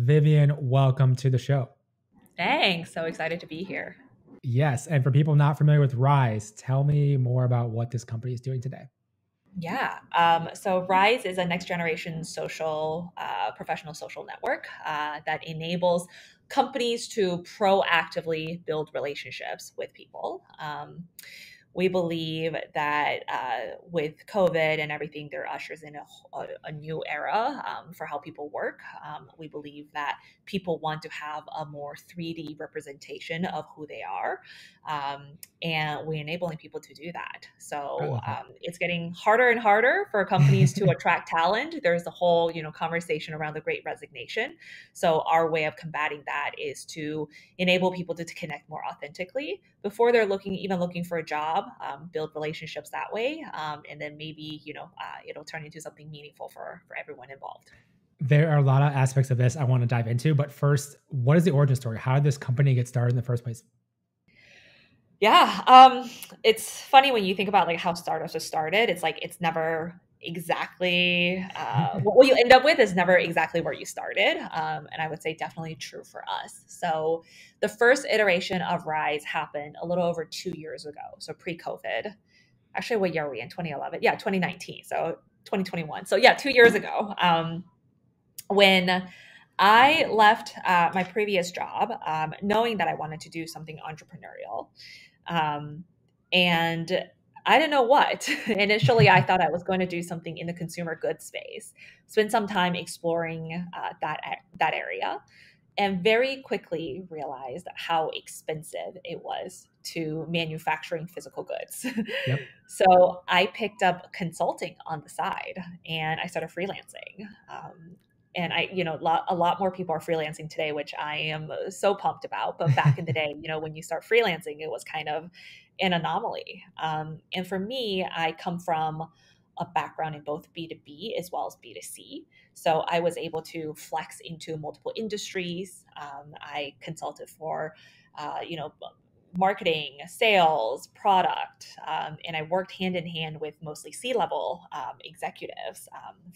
Vivian, welcome to the show. Thanks. So excited to be here. Yes. And for people not familiar with Rise, tell me more about what this company is doing today. Yeah. So Rise is a next generation professional social network that enables companies to proactively build relationships with people. We believe that with COVID and everything, there ushers in a new era for how people work. We believe that people want to have a more 3D representation of who they are, and we're enabling people to do that. So it's getting harder and harder for companies to attract talent. There's the whole, conversation around the Great Resignation. So our way of combating that is to enable people to connect more authentically before they're looking for a job, build relationships that way. And then maybe, it'll turn into something meaningful for everyone involved. There are a lot of aspects of this I want to dive into, but first, what is the origin story? How did this company get started in the first place? Yeah, it's funny when you think about like how startups are started. It's like it's never exactly what you end up with is never exactly where you started, and I would say definitely true for us. So the first iteration of Rise happened a little over 2 years ago, so pre-COVID. Actually, what year are we in? 2011? Yeah, 2019. So 2021. So yeah, 2 years ago, when I left my previous job, knowing that I wanted to do something entrepreneurial. And I didn't know what. Initially, I thought I was going to do something in the consumer goods space, spend some time exploring that area, and very quickly realized how expensive it was to manufacturing physical goods. Yep. So I picked up consulting on the side and I started freelancing. And a lot more people are freelancing today, which I am so pumped about. But back in the day, when you start freelancing, it was kind of an anomaly. And for me, I come from a background in both B2B as well as B2C. So I was able to flex into multiple industries. I consulted for, marketing, sales, product, and I worked hand in hand with mostly C-level executives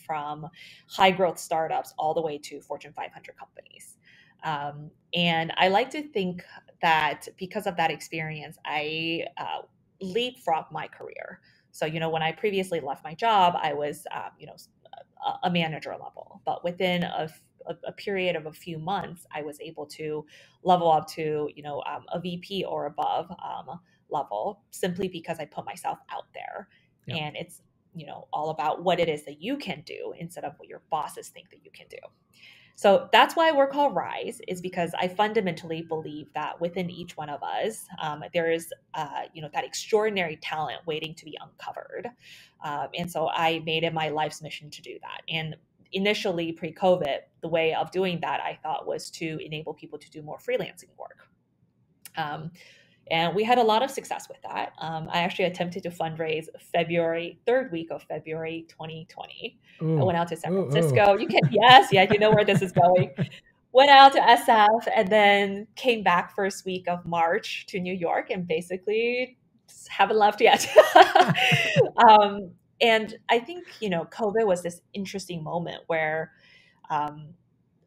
from high growth startups all the way to Fortune 500 companies. And I like to think that because of that experience, I leapfrogged my career. So, when I previously left my job, I was, a manager level, but within a period of a few months, I was able to level up to, a VP or above level simply because I put myself out there. Yep. And it's, all about what it is that you can do instead of what your bosses think that you can do. So that's why we're called Rise, is because I fundamentally believe that within each one of us, there is, that extraordinary talent waiting to be uncovered. And so I made it my life's mission to do that. And initially, pre-COVID, the way of doing that, I thought, was to enable people to do more freelancing work. And we had a lot of success with that. I actually attempted to fundraise third week of February 2020. Ooh. I went out to San Francisco. You know where this is going. Went out to SF and then came back first week of March to New York and basically just haven't left yet. And I think, COVID was this interesting moment where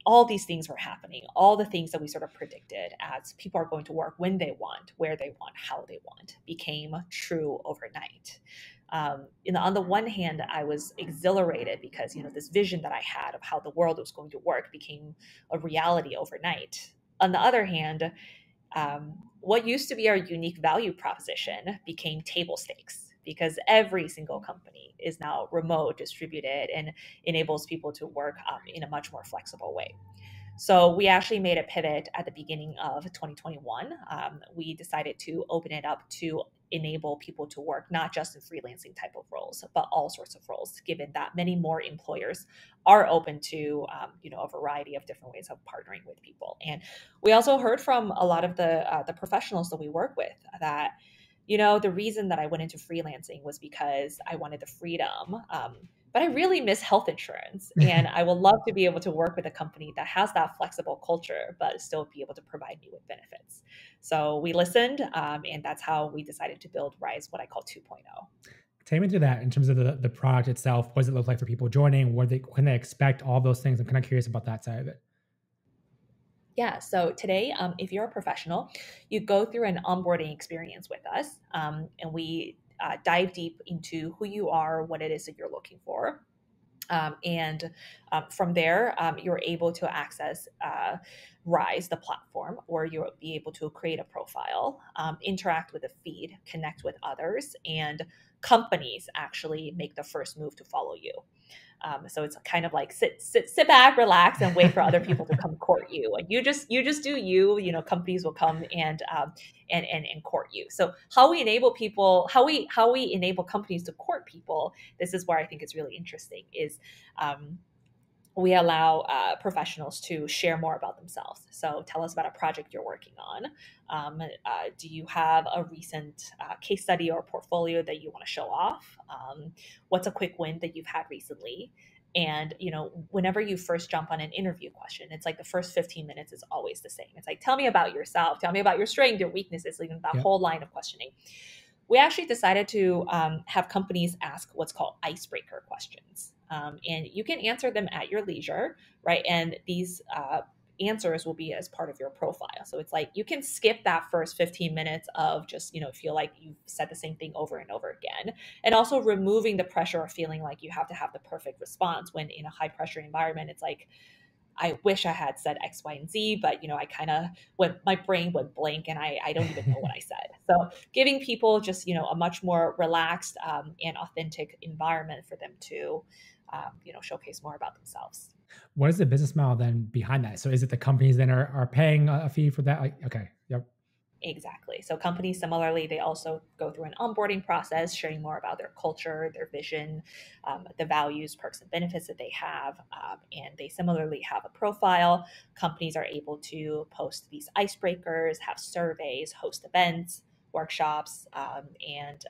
all these things were happening, all the things that we sort of predicted as people are going to work when they want, where they want, how they want, became true overnight. On the one hand, I was exhilarated because, this vision that I had of how the world was going to work became a reality overnight. On the other hand, what used to be our unique value proposition became table stakes because every single company is now remote, distributed, and enables people to work in a much more flexible way. So we actually made a pivot at the beginning of 2021. We decided to open it up to enable people to work not just in freelancing type of roles, but all sorts of roles, given that many more employers are open to a variety of different ways of partnering with people. And we also heard from a lot of the professionals that we work with that the reason that I went into freelancing was because I wanted the freedom. But I really miss health insurance. And I would love to be able to work with a company that has that flexible culture, but still be able to provide me with benefits. So we listened, and that's how we decided to build Rise, what I call 2.0. Take me through that in terms of the product itself. What does it look like for people joining? Can they expect all those things? I'm kind of curious about that side of it. Yeah. So today, if you're a professional, you go through an onboarding experience with us, and we dive deep into who you are, what it is that you're looking for. And from there, you're able to access Rise, the platform, or you'll be able to create a profile, interact with the feed, connect with others, and companies actually make the first move to follow you. So it's kind of like sit back, relax, and wait for other people to come court you. And you just do you. You know, companies will come and court you. So how we enable people, how we enable companies to court people. This is where I think it's really interesting. Is we allow professionals to share more about themselves. So tell us about a project you're working on. Do you have a recent case study or portfolio that you want to show off? What's a quick win that you've had recently? And, whenever you first jump on an interview question, it's like the first 15 minutes is always the same. It's like, tell me about yourself. Tell me about your strengths, your weaknesses, like that whole line of questioning. We actually decided to have companies ask what's called icebreaker questions. And you can answer them at your leisure, right? And these answers will be as part of your profile. So it's like you can skip that first 15 minutes of just, feel like you've said the same thing over and over again. And also removing the pressure of feeling like you have to have the perfect response when in a high pressure environment, it's like, I wish I had said X, Y, and Z, but I kind of my brain went blank and I don't even know what I said. So giving people just, a much more relaxed and authentic environment for them to, showcase more about themselves. What is the business model then behind that? So is it the companies then are paying a fee for that? Like, okay. Yep. Exactly. So companies similarly, they also go through an onboarding process, sharing more about their culture, their vision, the values, perks, and benefits that they have. And they similarly have a profile. Companies are able to post these icebreakers, have surveys, host events, workshops, and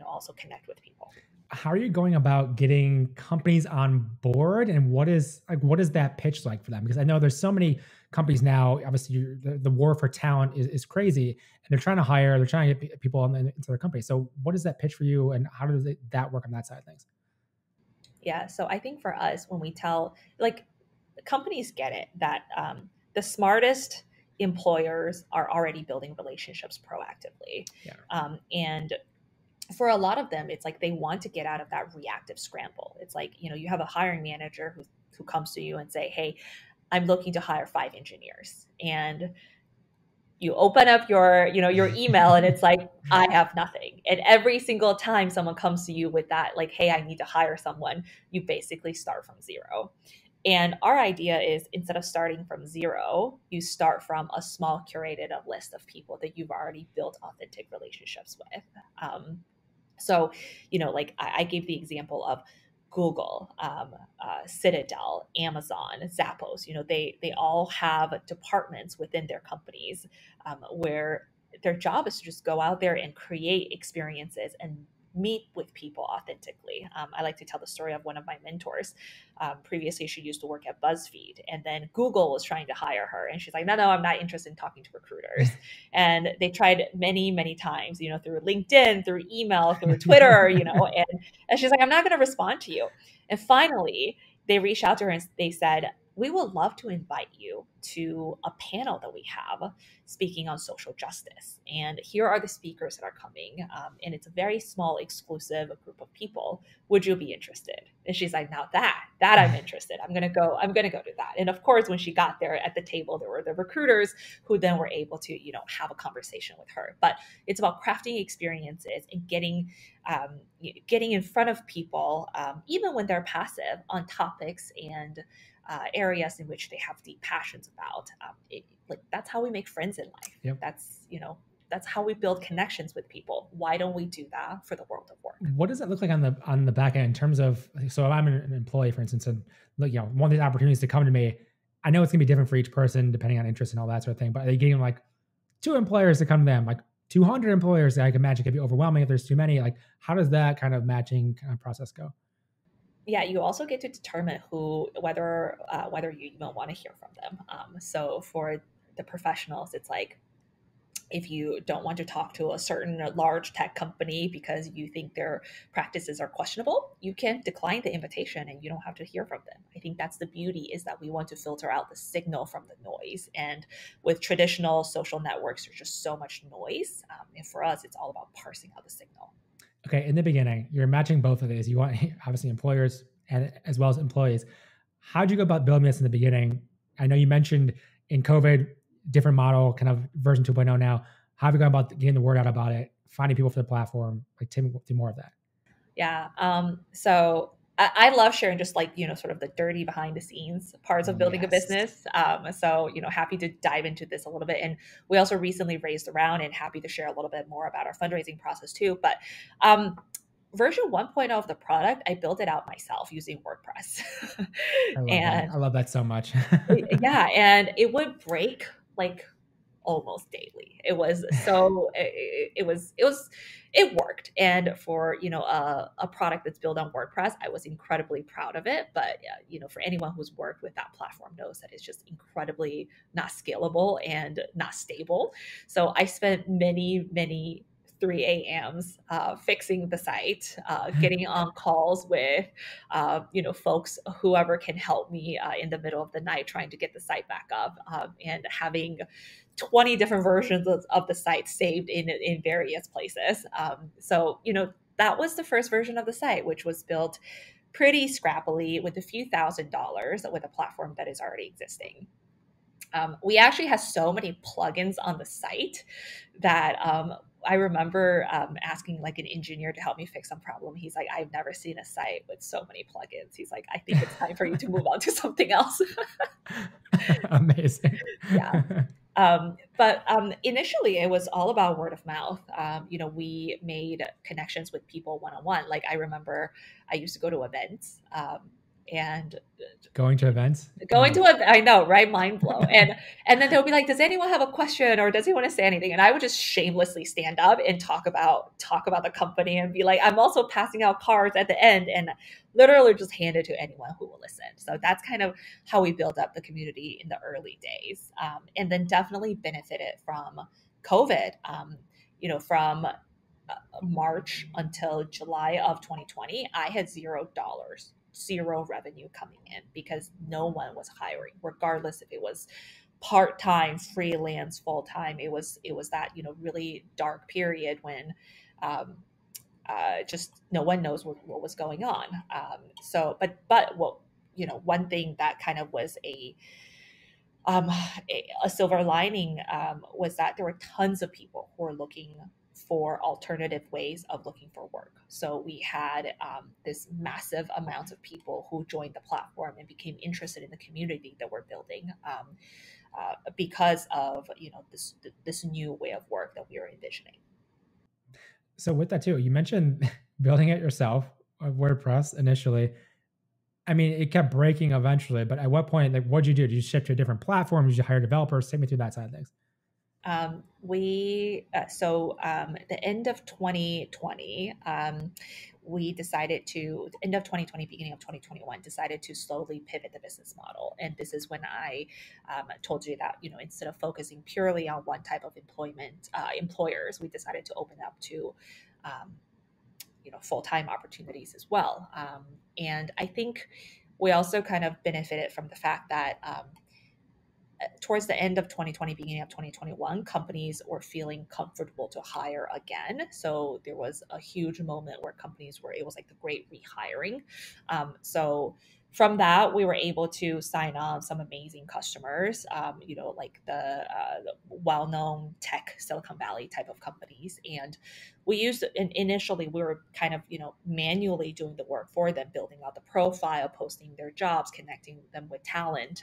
also connect with people. How are you going about getting companies on board, and what is that pitch like for them? Because I know there's so many companies now. Obviously, the war for talent is crazy, and they're trying to get people into their company. So, what is that pitch for you, and how does that work on that side of things? Yeah, so I think for us, when we tell, like, companies get it that the smartest employers are already building relationships proactively, Yeah. and for a lot of them, it's like they want to get out of that reactive scramble. It's like, you have a hiring manager who comes to you and say, hey, I'm looking to hire 5 engineers. And you open up your email and it's like, I have nothing. And every single time someone comes to you with that, like, hey, I need to hire someone, you basically start from zero. And our idea is instead of starting from zero, you start from a small curated list of people that you've already built authentic relationships with. So, like I gave the example of Google, Citadel, Amazon, Zappos. They all have departments within their companies where their job is to just go out there and create experiences and meet with people authentically. I like to tell the story of one of my mentors. Previously, she used to work at BuzzFeed, and then Google was trying to hire her, and she's like, "No, I'm not interested in talking to recruiters." And they tried many, many times, through LinkedIn, through email, through Twitter, and she's like, "I'm not going to respond to you." And finally, they reached out to her and they said, we would love to invite you to a panel that we have speaking on social justice. And here are the speakers that are coming. And it's a very small, exclusive group of people. Would you be interested? And she's like, now that I'm interested. I'm going to go do that. And of course, when she got there at the table, there were the recruiters who then were able to, have a conversation with her. But it's about crafting experiences and getting in front of people, even when they're passive, on topics and areas in which they have deep passions about. That's how we make friends in life. Yep. That's how we build connections with people. Why don't we do that for the world of work? What does it look like on the back end in terms of, so if I'm an employee, for instance, and one of these opportunities to come to me, I know it's gonna be different for each person depending on interest and all that sort of thing, but are they getting like 2 employers to come to them, like 200 employers? I can imagine could be overwhelming if there's too many. Like, how does that kind of matching kind of process go? Yeah, you also get to determine whether you even want to hear from them. So for the professionals, it's like, If you don't want to talk to a certain large tech company because you think their practices are questionable, you can decline the invitation and you don't have to hear from them. I think that's the beauty, is that we want to filter out the signal from the noise. And with traditional social networks, there's just so much noise. And for us, it's all about parsing out the signal. Okay, in the beginning, you're matching both of these. You want obviously employers and as well as employees. How'd you go about building this in the beginning? I know you mentioned in COVID, different model, kind of version 2.0 now. How have you gone about getting the word out about it, finding people for the platform? Like, Tim, do more of that. Yeah. So I love sharing just like, sort of the dirty behind the scenes parts of building a Yes. business. So, happy to dive into this a little bit. And we also recently raised around, and happy to share a little bit more about our fundraising process too. But version 1.0 of the product, I built it out myself using WordPress. I love that. And I love that so much. yeah, and it would break like almost daily. It was so it worked. And for a product that's built on WordPress, I was incredibly proud of it. But for anyone who's worked with that platform knows that it's just incredibly not scalable and not stable. So I spent many 3 a.m.s fixing the site, getting on calls with folks, whoever can help me in the middle of the night, trying to get the site back up, and having 20 different versions of the site saved in various places. So, that was the first version of the site, which was built pretty scrappily with a few $1,000s with a platform that is already existing. We actually have so many plugins on the site that I remember asking like an engineer to help me fix some problem. He's like, I've never seen a site with so many plugins. He's like, I think it's time for you to move on to something else. Amazing. Yeah. But initially it was all about word of mouth. We made connections with people one-on-one. Like I remember I used to go to events, and Going to events? going to it, I know, right? Mind blow. And then they'll be like, does anyone have a question, or does he want to say anything? And I would just shamelessly stand up and talk about the company and be like, I'm also passing out cards at the end, and literally just hand it to anyone who will listen. So that's kind of how we built up the community in the early days. And then definitely benefited from COVID. From March until July of 2020, I had $0, zero revenue coming in, because no one was hiring, regardless if it was part-time, freelance, full-time. It was that really dark period when just no one knows what was going on. But what one thing that kind of was a silver lining was that there were tons of people who were looking for alternative ways of looking for work. So we had this massive amount of people who joined the platform and became interested in the community that we're building, because of this new way of work that we were envisioning. So with that too, you mentioned building it yourself, WordPress initially. I mean, it kept breaking eventually, but at what point, like, what'd you do? Did you shift to a different platform? Did you hire developers? Take me through that side of things. The end of 2020, we decided to, end of 2020, beginning of 2021, decided to slowly pivot the business model. And this is when I told you that, instead of focusing purely on one type of employers, we decided to open up to, full-time opportunities as well. And I think we also kind of benefited from the fact that towards the end of 2020, beginning of 2021, companies were feeling comfortable to hire again. So there was a huge moment where companies it was like the great rehiring. So from that, we were able to sign on some amazing customers, like the well-known tech Silicon Valley type of companies. And initially we were kind of, manually doing the work for them, building out the profile, posting their jobs, connecting them with talent,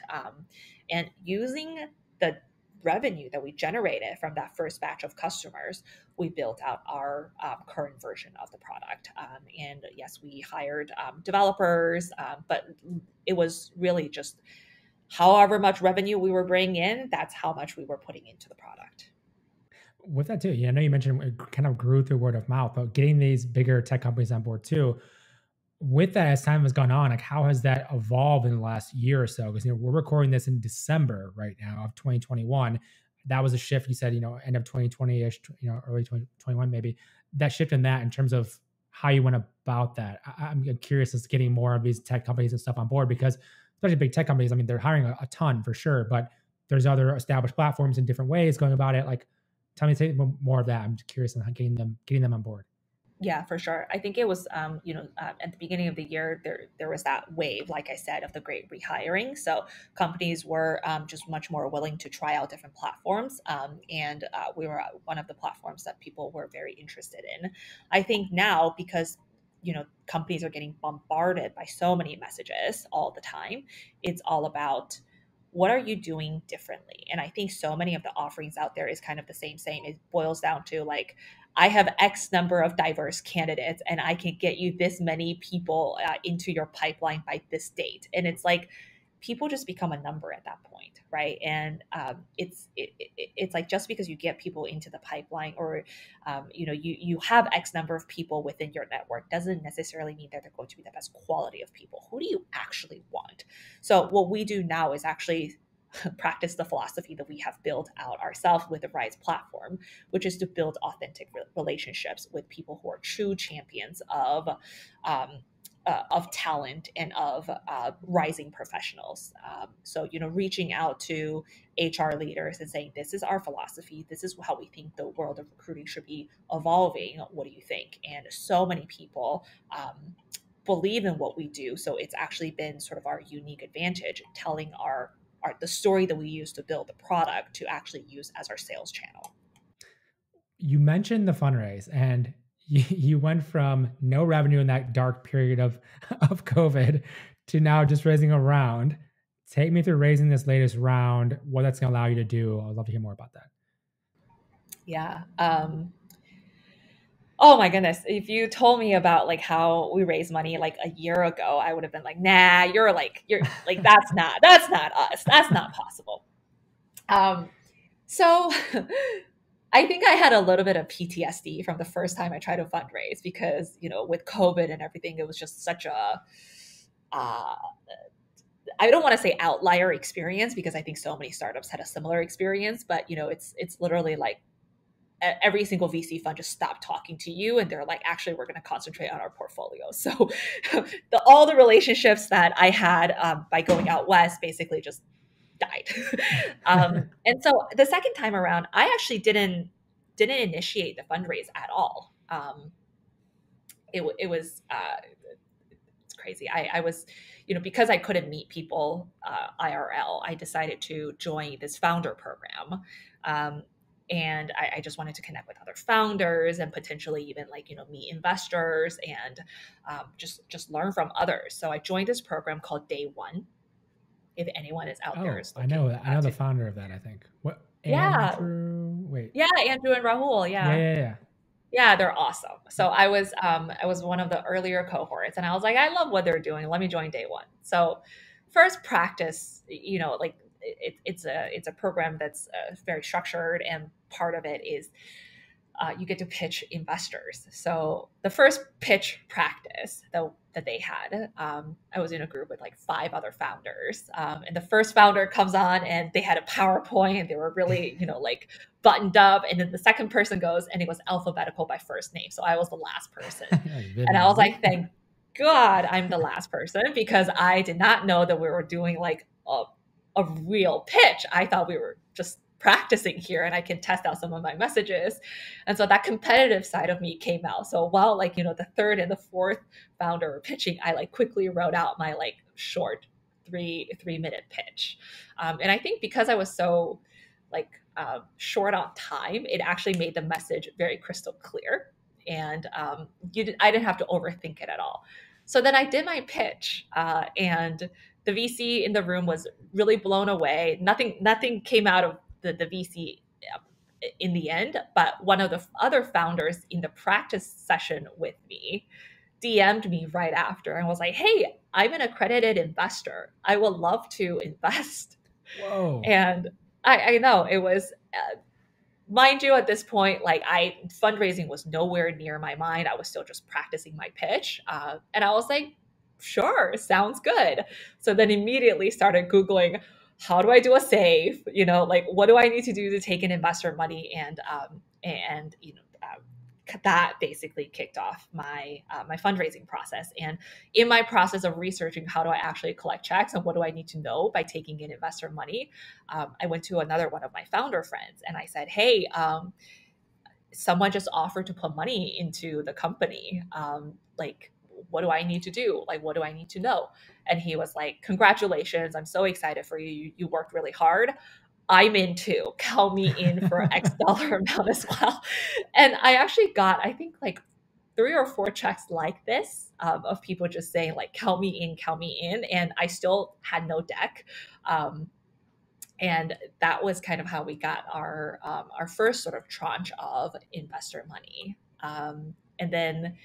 and using the revenue that we generated from that first batch of customers, we built out our current version of the product. And yes, we hired developers, but it was really just however much revenue we were bringing in, that's how much we were putting into the product. With that too, I know you mentioned it kind of grew through word of mouth, but getting these bigger tech companies on board too. With that, as time has gone on, like how has that evolved in the last year or so? Because we're recording this in December right now of 2021. that was a shift. You said, end of 2020-ish, early 2021, maybe that shift in that in terms of how you went about that. I'm curious as to getting more of these tech companies and stuff on board, because especially big tech companies, I mean, they're hiring a ton for sure, but there's other established platforms in different ways going about it. Like, tell me more of that. I'm just curious on getting them on board. Yeah, for sure. I think it was, at the beginning of the year, there was that wave, like I said, of the great rehiring. So companies were just much more willing to try out different platforms. And we were one of the platforms that people were very interested in. I think now, because, companies are getting bombarded by so many messages all the time, it's all about, what are you doing differently? And I think so many of the offerings out there is kind of the same saying. It boils down to like, I have X number of diverse candidates and I can get you this many people into your pipeline by this date. And it's like, people just become a number at that point, right? And it's like, just because you get people into the pipeline, or you have X number of people within your network, doesn't necessarily mean that they're going to be the best quality of people. Who do you actually want? So what we do now is actually practice the philosophy that we have built out ourselves with the Rise platform, which is to build authentic relationships with people who are true champions of talent and of rising professionals. So, reaching out to HR leaders and saying, this is our philosophy. This is how we think the world of recruiting should be evolving. What do you think? And so many people believe in what we do. So it's actually been sort of our unique advantage, telling the story that we use to build the product to actually use as our sales channel. You mentioned the fundraise, and you went from no revenue in that dark period of COVID to now just raising a round. Take me through raising this latest round, what that's going to allow you to do. I'd love to hear more about that. Yeah. Oh my goodness. If you told me about like how we raised money like a year ago, I would have been like, nah, you're like, that's not us. That's not possible. So I think I had a little bit of PTSD from the first time I tried to fundraise, because, with COVID and everything, it was just such a, I don't want to say outlier experience, because I think so many startups had a similar experience, but it's literally like every single VC fund just stopped talking to you, and they're like, actually, we're going to concentrate on our portfolio. So all the relationships that I had by going out west basically just died. And so the second time around, I actually didn't initiate the fundraise at all. It was it's crazy. I was, because I couldn't meet people IRL, I decided to join this founder program. And I just wanted to connect with other founders and potentially even meet investors and just learn from others. So I joined this program called Day One. If anyone is out there, I know that. I know the founder of that. I think. What? Andrew? Wait. Yeah, Andrew and Rahul. Yeah. Yeah, they're awesome. So I was one of the earlier cohorts, and I was like, I love what they're doing. Let me join Day One. So first practice, it's a program that's very structured, and part of it is you get to pitch investors. So the first pitch practice that they had, I was in a group with like 5 other founders. And the first founder comes on and they had a PowerPoint and they were really, like buttoned up. And then the second person goes and it was alphabetical by first name. So I was the last person. And I was like, thank God I'm the last person, because I did not know that we were doing like a real pitch. I thought we were just practicing here and I can test out some of my messages. And so that competitive side of me came out. So while the third and the fourth founder were pitching, I quickly wrote out my short 3-minute pitch. And I think because I was so short on time, it actually made the message very crystal clear. And I didn't have to overthink it at all. So then I did my pitch, and the VC in the room was really blown away. Nothing came out of the VC in the end, but one of the other founders in the practice session with me DM'd me right after and was like, hey, I'm an accredited investor. I would love to invest. Whoa. And I know it was, mind you, at this point, fundraising was nowhere near my mind. I was still just practicing my pitch. And I was like, sure, sounds good. So then immediately started Googling how do I do a save? Like what do I need to do to take in investor money? And that basically kicked off my my fundraising process. And in my process of researching how do I actually collect checks and what do I need to know by taking in investor money, I went to another one of my founder friends and I said, hey, someone just offered to put money into the company. Like, what do I need to do? Like, what do I need to know? And he was like, congratulations. I'm so excited for you. You worked really hard. I'm in too. Count me in for X dollar amount as well. And I actually got, I think like 3 or 4 checks like this, of people just saying like, count me in, count me in. And I still had no deck. And that was kind of how we got our first sort of tranche of investor money. And then,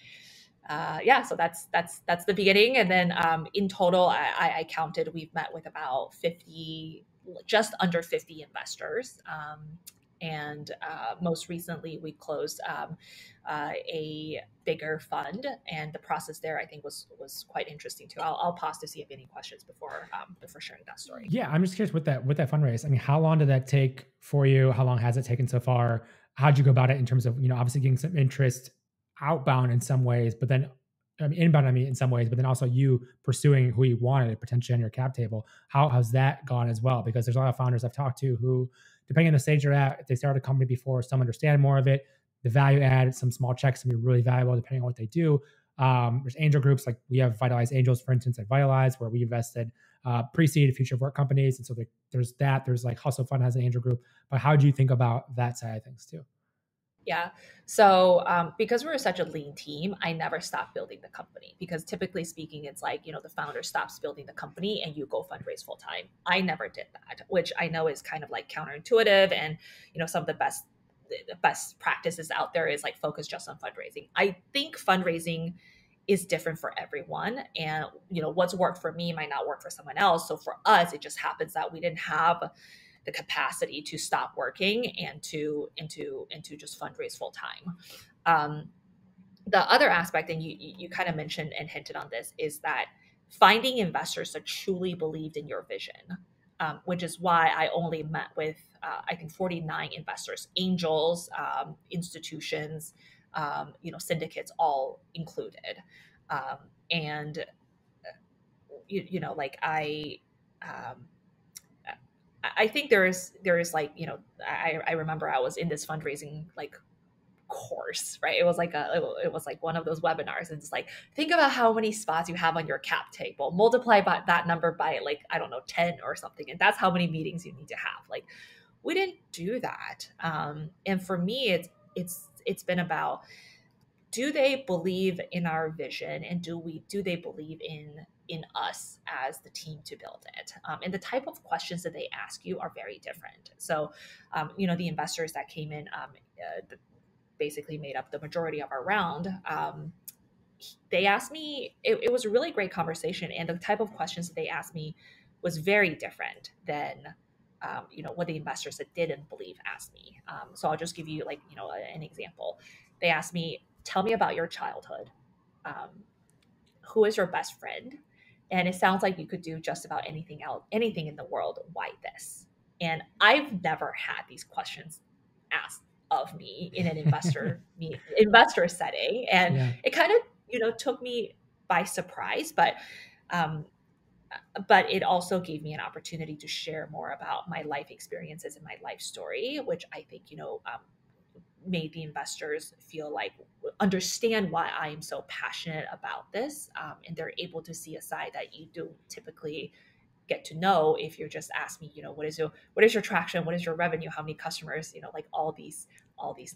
so that's the beginning. And then in total, I counted, we've met with about 50, just under 50 investors. And most recently, we closed a bigger fund, and the process there I think was quite interesting too. I'll pause to see if any questions before sharing that story. Yeah, I'm just curious with that fundraise. I mean, how long did that take for you? How long has it taken so far? How'd you go about it in terms of obviously getting some interest outbound in some ways, but then inbound in some ways, but then also you pursuing who you wanted potentially on your cap table? How's that gone as well? Because there's a lot of founders I've talked to who, depending on the stage they're at, if they started a company before, some understand more of it. The value add, some small checks can be really valuable depending on what they do. There's angel groups, like we have Vitalize Angels, for instance, at Vitalize, where we invested pre-seed future of work companies. And so there's that. There's like Hustle Fund has an angel group. But how do you think about that side of things too? Yeah. So because we're such a lean team, I never stopped building the company, because typically speaking, it's like, the founder stops building the company and you go fundraise full time. I never did that, which I know is kind of like counterintuitive. And, some of the best practices out there is like focus just on fundraising. I think fundraising is different for everyone. And, what's worked for me might not work for someone else. So for us, it just happens that we didn't have the capacity to stop working and to just fundraise full time. The other aspect, and you kind of mentioned and hinted on this, is that finding investors that truly believed in your vision, which is why I only met with I think 49 investors, angels, institutions, syndicates, all included, and like I think there is like, I remember I was in this fundraising like course, right? It was like one of those webinars, and it's like, think about how many spots you have on your cap table, multiply by that number by like, I don't know, 10 or something. And that's how many meetings you need to have. Like, we didn't do that. And for me, it's been about, do they believe in our vision, and do they believe in us as the team to build it? And the type of questions that they ask you are very different. So, the investors that came in basically made up the majority of our round. They asked me, it was a really great conversation, and the type of questions that they asked me was very different than what the investors that didn't believe asked me. So I'll just give you like, an example. They asked me, tell me about your childhood. Who is your best friend? And it sounds like you could do just about anything else, anything in the world. Why this? And I've never had these questions asked of me in an investor setting. And it kind of, took me by surprise, but it also gave me an opportunity to share more about my life experiences and my life story, which I think, made the investors feel like, understand why I am so passionate about this. And they're able to see a side that you don't typically get to know if you're just asking me, what is your traction? What is your revenue? How many customers, like all these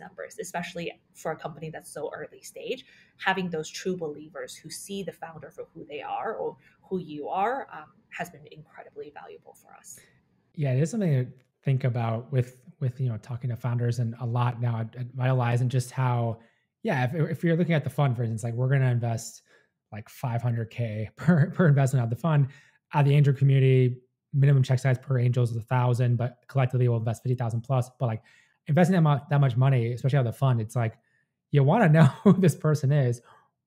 numbers, especially for a company that's so early stage. Having those true believers who see the founder for who they are or who you are has been incredibly valuable for us. Yeah, it is something to think about with talking to founders and a lot now at Vitalize, and just how, if you're looking at the fund, for instance, like we're going to invest like $500K per investment out of the fund. Out of the angel community, minimum check size per angel is 1,000, but collectively we'll invest 50,000 plus. But like investing that much money, especially out of the fund, it's like, you want to know who this person is.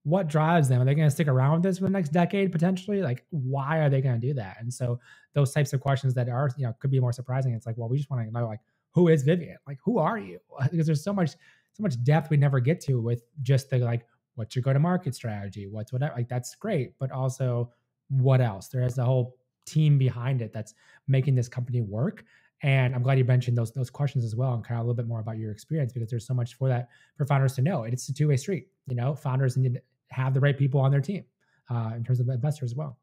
what drives them? Are they going to stick around with this for the next decade potentially? Like, why are they going to do that? And so those types of questions that are, could be more surprising. It's like, well, we just want to know, like, who is Vivian? Like, who are you? Because there's so much depth we never get to with just the, like, what's your go-to-market strategy? What's whatever, like, that's great. But also what else? There is the whole team behind it that's making this company work. And I'm glad you mentioned those questions as well, and kind of a little bit more about your experience, because there's so much for that for founders to know. It's a two-way street. Founders need to have the right people on their team in terms of investors as well.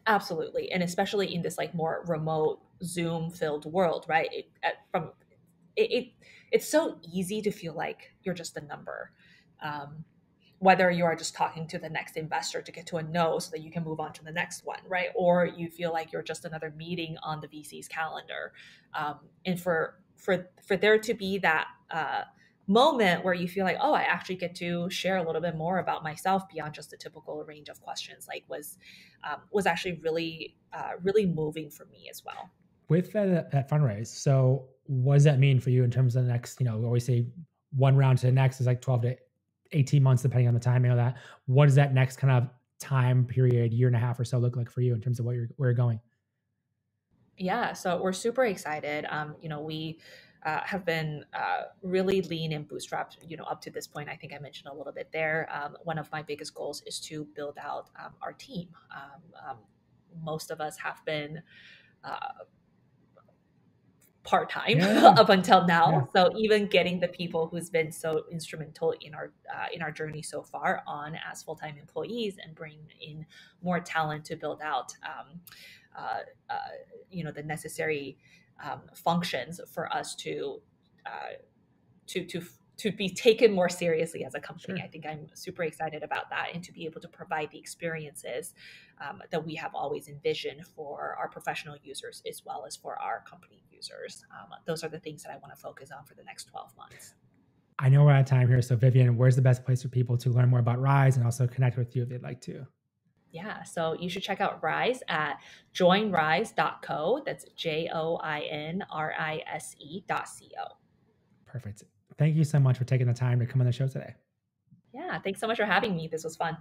Absolutely, and especially in this like more remote Zoom-filled world, right? It's so easy to feel like you're just a number. Whether you are just talking to the next investor to get to a no so that you can move on to the next one, right? Or you feel like you're just another meeting on the VC's calendar. And for there to be that moment where you feel like, oh, I actually get to share a little bit more about myself beyond just the typical range of questions, like was actually really, really moving for me as well. With that fundraise, so what does that mean for you in terms of the next, we always say one round to the next is like 12 to 18 months, depending on the timing of that. What does that next kind of time period, year and a half or so, look like for you in terms of where you're going? Yeah, so we're super excited. We have been really lean and bootstrapped, up to this point. I think I mentioned a little bit there. One of my biggest goals is to build out our team. Most of us have been part-time up until now. Yeah. So even getting the people who's been so instrumental in our journey so far on as full-time employees and bring in more talent to build out the necessary functions for us to be taken more seriously as a company. Sure. I think I'm super excited about that, and to be able to provide the experiences that we have always envisioned for our professional users as well as for our company users. Those are the things that I want to focus on for the next 12 months. I know we're out of time here. So Vivian, where's the best place for people to learn more about Rise and also connect with you if they'd like to? Yeah, so you should check out Rise at joinrise.co. That's JOINRISE.co. Perfect. Thank you so much for taking the time to come on the show today. Yeah, thanks so much for having me. This was fun.